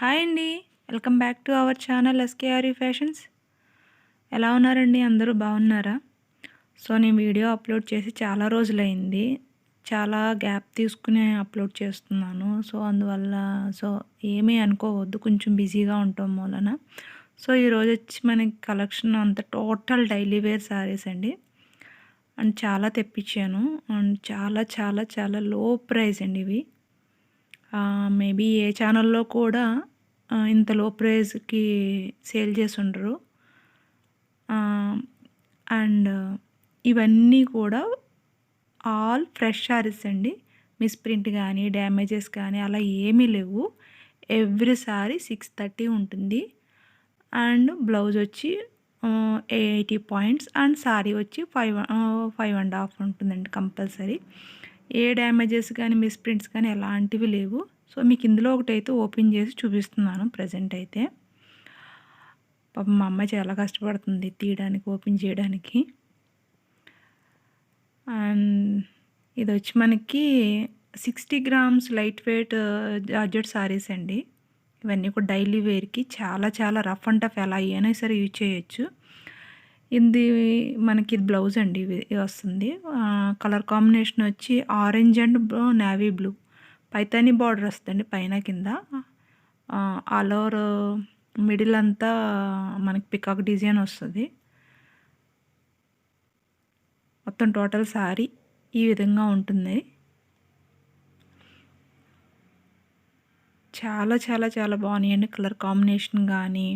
Hi అండి. Welcome back to our channel SKRU fashions. ఎలా ఉన్నారండి? అందరూ బాగున్నారా? నేను వీడియో అప్లోడ్ చేసి చాలా రోజులైంది. చాలా గ్యాప్ తీసుకుని అప్లోడ్ చేస్తున్నాను. అందువల్ల సో ఏమీ అనుకోవద్దు. కొంచెం బిజీగా ఉండటం మూలన. ఈరోజొచ్చి మనకి కలెక్షన్ అంతా టోటల్ డైలీ వేర్ శారీస్ అండి. అండ్ చాలా తెప్పించాను. అండ్ చాలా చాలా చాలా లో ప్రైస్ అండి ఇవి. మేబీ ఏ ఛానల్లో కూడా ఇంత లో ప్రైస్‌కి సేల్ చేసుండరు. అండ్ ఇవన్నీ కూడా ఆల్ ఫ్రెష్ శారీస్ అండి. మిస్‌ప్రింట్ గానీ, డ్యామేజెస్ కానీ అలా ఏమీ లేవు. ఎవ్రీ శారీ 630 ఉంటుంది. అండ్ బ్లౌజ్ వచ్చి 80 పాయింట్స్ అండ్ శారీ వచ్చి 5.5 ఉంటుందండి కంపల్సరీ. ఏ డ్యామేజెస్ కానీ, మిస్‌ప్రింట్స్ కానీ ఎలాంటివి లేవు. మీకు ఇందులో ఒకటైతే ఓపెన్ చేసి చూపిస్తున్నాను ప్రెజెంట్ అయితే. పాపం మా అమ్మ చాలా కష్టపడుతుంది తీయడానికి, ఓపెన్ చేయడానికి. అండ్ ఇది వచ్చి మనకి 60 grams light weight georgette saris అండి. ఇవన్నీ కూడా డైలీ వేర్కి చాలా చాలా రఫ్ అండ్ టఫ్ ఎలా అయినా సరే యూజ్ చేయొచ్చు. ఇది మనకి బ్లౌజ్ అండి ఇది వస్తుంది. కలర్ కాంబినేషన్ వచ్చి orange and navy blue. Paithani border వస్తుందండి పైన కింద. ఆల్ ఓవర్ మిడిల్ అంతా మనకి పికాక్ డిజైన్ వస్తుంది. మొత్తం టోటల్ శారీ ఈ విధంగా ఉంటుంది. చాలా చాలా చాలా బాగున్నాయండి. కలర్ కాంబినేషన్ కానీ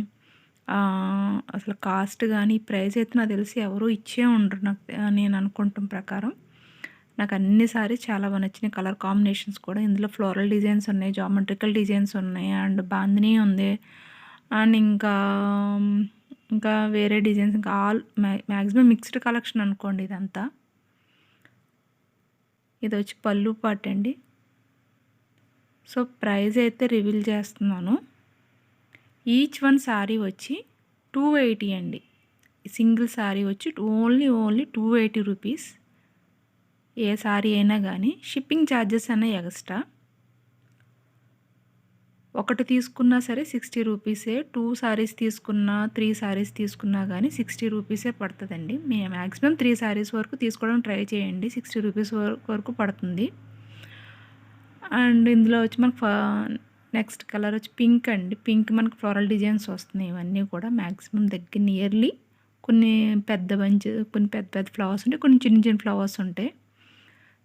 అసలు కాస్ట్ కానీ ప్రైస్ అయితే నాకు తెలిసి ఎవరు ఇచ్చే ఉండరు నాకు, నేను అనుకుంటాం ప్రకారం. నాకు అన్ని సారీ చాలా బాగా నచ్చినాయి. కలర్ కాంబినేషన్స్ కూడా ఇందులో ఫ్లోరల్ డిజైన్స్ ఉన్నాయి, జామెట్రికల్ డిజైన్స్ ఉన్నాయి, అండ్ బాందినీ ఉంది, అండ్ ఇంకా వేరే డిజైన్స్, ఇంకా ఆల్ మ్యాక్సిమం మిక్స్డ్ కలెక్షన్ అనుకోండి ఇదంతా. ఇది వచ్చి పళ్ళు పార్ట్ అండి. ప్రైస్ అయితే రివీల్ చేస్తున్నాను. ఈచ్ వన్ శారీ వచ్చి 280 అండి. సింగిల్ శారీ వచ్చి ఓన్లీ 280 రూపీస్. ఏ శారీ అయినా కానీ షిప్పింగ్ ఛార్జెస్ అనేవి ఎక్స్ట్రా. ఒకటి తీసుకున్నా సరే 60 రూపీసే. 2 శారీస్ తీసుకున్నా, 3 శారీస్ తీసుకున్నా కానీ 60 రూపీసే పడుతుందండి. మ్యాక్సిమం 3 శారీస్ వరకు తీసుకోవడం ట్రై చేయండి. 60 రూపీస్ వరకు పడుతుంది. అండ్ ఇందులో వచ్చి మనకు నెక్స్ట్ కలర్ వచ్చి పింక్ అండి. పింక్ మనకు ఫ్లోరల్ డిజైన్స్ వస్తున్నాయి. ఇవన్నీ కూడా మ్యాక్సిమం దగ్గర నియర్లీ కొన్ని పెద్ద బంచ్, కొన్ని పెద్ద పెద్ద ఫ్లవర్స్ ఉంటాయి, కొన్ని చిన్న చిన్న ఫ్లవర్స్ ఉంటాయి.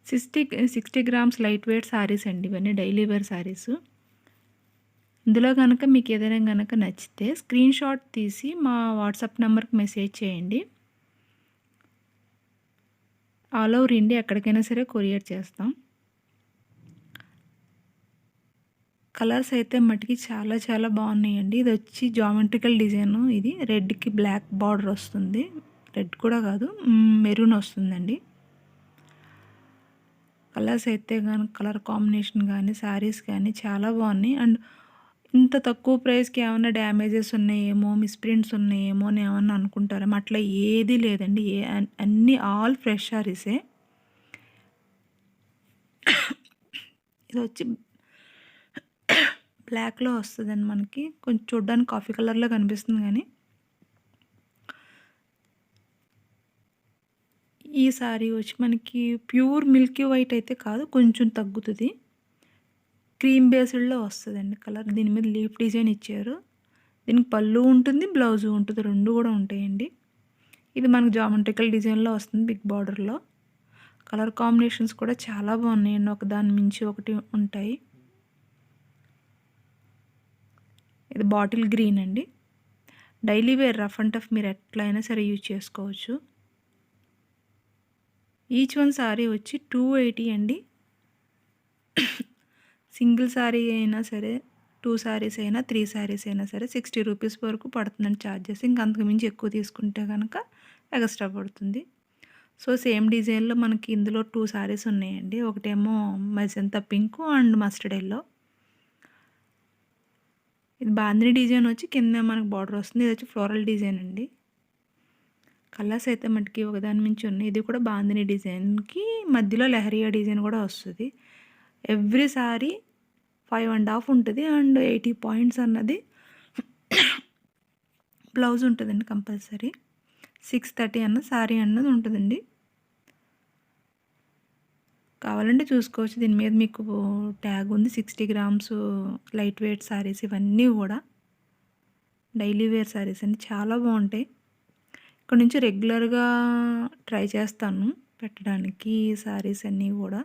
60 గ్రామ్స్ లైట్ వెయిట్ శారీస్ అండి. ఇవన్నీ డైలీ వేర్ శారీస్. ఇందులో కనుక మీకు ఏదైనా కనుక నచ్చితే స్క్రీన్ షాట్ తీసి మా వాట్సాప్ నెంబర్కి మెసేజ్ చేయండి. ఆల్ ఓవర్ ఇండియా ఎక్కడికైనా సరే కొరియర్ చేస్తాం. కలర్స్ అయితే మటుకి చాలా చాలా బాగున్నాయండి. ఇది వచ్చి జామెట్రికల్ డిజైను. ఇది రెడ్కి బ్లాక్ బార్డర్ వస్తుంది. రెడ్ కూడా కాదు, మెరూన్ వస్తుందండి. కలర్స్ అయితే కానీ, కలర్ కాంబినేషన్ కానీ, శారీస్ కానీ చాలా బాగున్నాయి. అండ్ ఇంత తక్కువ ప్రైస్కి ఏమైనా డ్యామేజెస్ ఉన్నాయేమో, మిస్‌ప్రింట్స్ ఉన్నాయేమో అని ఏమన్నా అనుకుంటారేమో, అట్లా ఏదీ లేదండి. అన్నీ ఆల్ ఫ్రెష్ శారీసే. ఇది వచ్చి బ్లాక్లో వస్తుందండి. మనకి కొంచెం చూడడానికి కాఫీ కలర్లో కనిపిస్తుంది, కానీ ఈ శారీ వచ్చి మనకి ప్యూర్ మిల్కీ వైట్ అయితే కాదు, కొంచెం తగ్గుతుంది. క్రీమ్ బేస్డ్లో వస్తుందండి కలర్. దీని మీద లీఫ్ డిజైన్ ఇచ్చారు. దీనికి పళ్ళు ఉంటుంది, బ్లౌజు ఉంటుంది, రెండు కూడా ఉంటాయండి. ఇది మనకు జామెట్రికల్ డిజైన్లో వస్తుంది, బిగ్ బార్డర్లో. కలర్ కాంబినేషన్స్ కూడా చాలా బాగున్నాయండి. ఒకదాని మించి ఒకటి ఉంటాయి. ఇది బాటిల్ గ్రీన్ అండి. Daily wear rough and tough మీరు ఎట్లయినా సరే యూజ్ చేసుకోవచ్చు. ఈచ్ వన్ శారీ వచ్చి 280 అండి. సింగిల్ శారీ అయినా సరే, 2 శారీస్ అయినా, 3 శారీస్ అయినా సరే 60 రూపీస్ వరకు పడుతుందండి ఛార్జెస్. ఇంకా అంతకుమించి ఎక్కువ తీసుకుంటే కనుక ఎక్స్ట్రా పడుతుంది. సేమ్ డిజైన్లో మనకి ఇందులో 2 శారీస్ ఉన్నాయండి. ఒకటేమో magenta pink and mustard yellow. ఇది బాందిని డిజైన్ వచ్చి కింద మనకు బార్డర్ వస్తుంది. ఇది వచ్చి ఫ్లోరల్ డిజైన్ అండి. కలర్స్ అయితే మటుకి ఒకదాని మించి ఉన్నాయి. ఇది కూడా బాందిని డిజైన్కి మధ్యలో లెహరియా డిజైన్ కూడా వస్తుంది. ఎవ్రీ సారీ 5.5 ఉంటది. అండ్ 80 పాయింట్స్ అన్నది బ్లౌజ్ ఉంటదండి కంపల్సరీ. 630 అన్న శారీ అన్నది ఉంటదండి. కావాలంటే చూసుకోవచ్చు. దీని మీద మీకు ట్యాగ్ ఉంది. 60 గ్రామ్స్ లైట్ వెయిట్ శారీస్ ఇవన్నీ గూడా డైలీ వేర్ శారీస్ అండి. చాలా బావుంటాయి. ఇక్కడ నుంచి రెగ్యులర్‌గా ట్రై చేస్తాను పెట్టడానికి శారీస్ అన్నీ గూడా.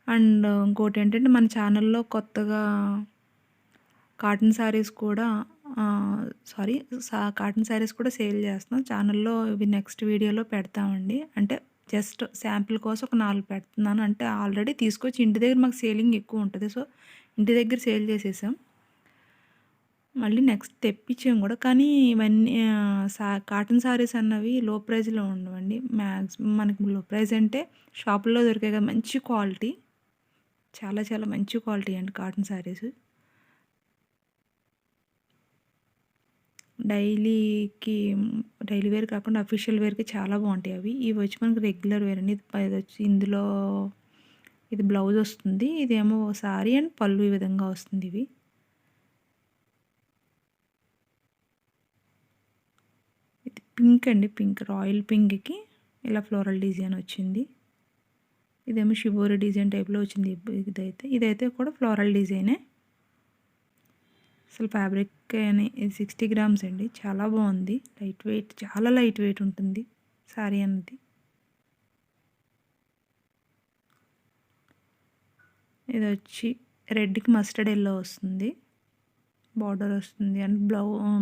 అండ్ ఇంకోటేంటంటే మన ఛానల్‌లో కొత్తగా కాటన్ శారీస్ కూడా సారీ కాటన్ శారీస్ కూడా సేల్ చేస్తున్నాం. ఛానల్‌లో ఇవి నెక్స్ట్ వీడియోలో పెడతామండి. అంటే జస్ట్ శాంపిల్ కోసం ఒక 4 పెడుతున్నాను. అంటే ఆల్రెడీ తీసుకొచ్చి ఇంటి దగ్గర మాకు సేలింగ్ ఎక్కువ ఉంటది. సో, ఇంటి దగ్గర సేల్ చేసేసాం. మళ్ళీ నెక్స్ట్ తెప్పించాం గూడా. కానీ ఇవన్నీ కాటన్ శారీస్ అన్నవి లో ప్రైస్‌లో ఉండవండి. మాక్సిమం మనకి లో ప్రైస్ అంటే షాపుల్లో దొరికాయి కదా! మంచి క్వాలిటీ. చాలా చాలా మంచి క్వాలిటీ అండి కాటన్ శారీస్. డైలీకి డైలీ వేర్ కాకుండా అఫీషియల్ వేర్‌కి చాలా బావుంటాయి అవి. ఇవి వచ్చి మనకి రెగ్యులర్ వేర్ అండి. ఇదొచ్చి ఇందులో ఇది బ్లౌజ్ వస్తుంది. ఇదేమో సారీ అండ్ పళ్ళు ఈ విధంగా వస్తుంది ఇవి. ఇది పింక్ అండి. పింక్ రాయల్ పింక్‌కి ఇలా ఫ్లోరల్ డిజైన్ వచ్చింది. ఇదేమో షిబోరి డిజైన్ టైప్‌లో వచ్చింది ఇదైతే కూడా ఫ్లోరల్ డిజైనే. అసలు ఫ్యాబ్రిక్ అని ఇది 60 గ్రామ్స్ అండి. చాలా బావుంది. లైట్ వెయిట్ చాలా లైట్ వెయిట్ ఉంటుంది శారీ అన్నది. ఇదొచ్చి రెడ్‌కి మస్టర్డ్ యెల్లో వస్తుంది. బార్డర్ వస్తుంది. అండ్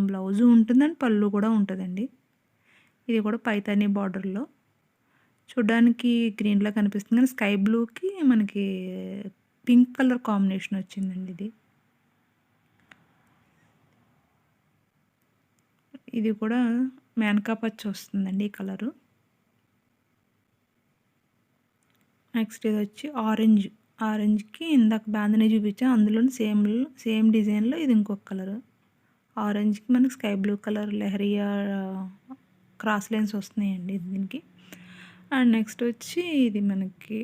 బ్లౌజు ఉంటుంది అండ్ పళ్ళు కూడా ఉంటదండి. ఇది కూడా పైతాని బార్డర్‌లో. చూడ్డానికి గ్రీన్‌లా కనిపిస్తుంది. కానీ స్కై బ్లూకి మనకి పింక్ కలర్ కాంబినేషన్ వచ్చిందండి ఇది. ఇది కూడా మేనకా పచ్చ వస్తుందండి ఈ కలరు. నెక్స్ట్ ఇదొచ్చి ఆరెంజ్. ఆరెంజ్‌కి ఇందాక బాందిని చూపించా అందులోని సేమ్ డిజైన్‌లో ఇది ఇంకొక కలరు. ఆరెంజ్‌కి మనకి sky blue colour lehariya cross lines వస్తున్నాయండి దీనికి. అండ్ నెక్స్ట్ వచ్చి ఇది మనకి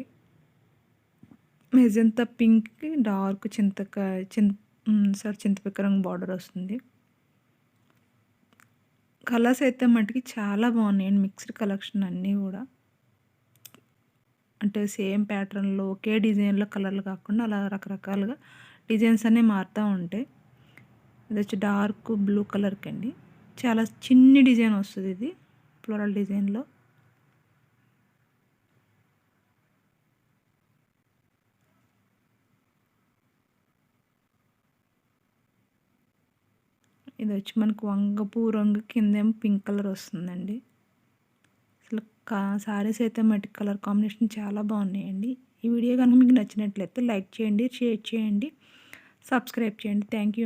మెజంతా పింక్‌కి డార్క్ చింతపిక్క రంగు బార్డర్ వస్తుంది. కలర్స్ అయితే మటికి చాలా బాగున్నాయండి. మిక్స్డ్ కలెక్షన్ అన్నీ గూడా. అంటే సేమ్ ప్యాటర్న్‌లో ఒకే డిజైన్‌లో కలర్లు కాకుండా అలా రకరకాలుగా డిజైన్స్ అన్నీ మారుతా ఉంటాయి. ఇదొచ్చి డార్క్ బ్లూ కలర్‌కండి. చాలా చిన్ని డిజైన్ వస్తది ఇది. ఫ్లోరల్ డిజైన్‌లో. ఇదొచ్చి మనకు వంగపూ రంగు కిందేమో పింక్ కలర్ వస్తుందండి. అసలు శారీస్ అయితే మటికి కలర్ కాంబినేషన్ చాలా బాగున్నాయండి. ఈ వీడియో కనుక మీకు నచ్చినట్లయితే లైక్ చేయండి, షేర్ చేయండి, సబ్స్క్రైబ్ చేయండి. Thank you.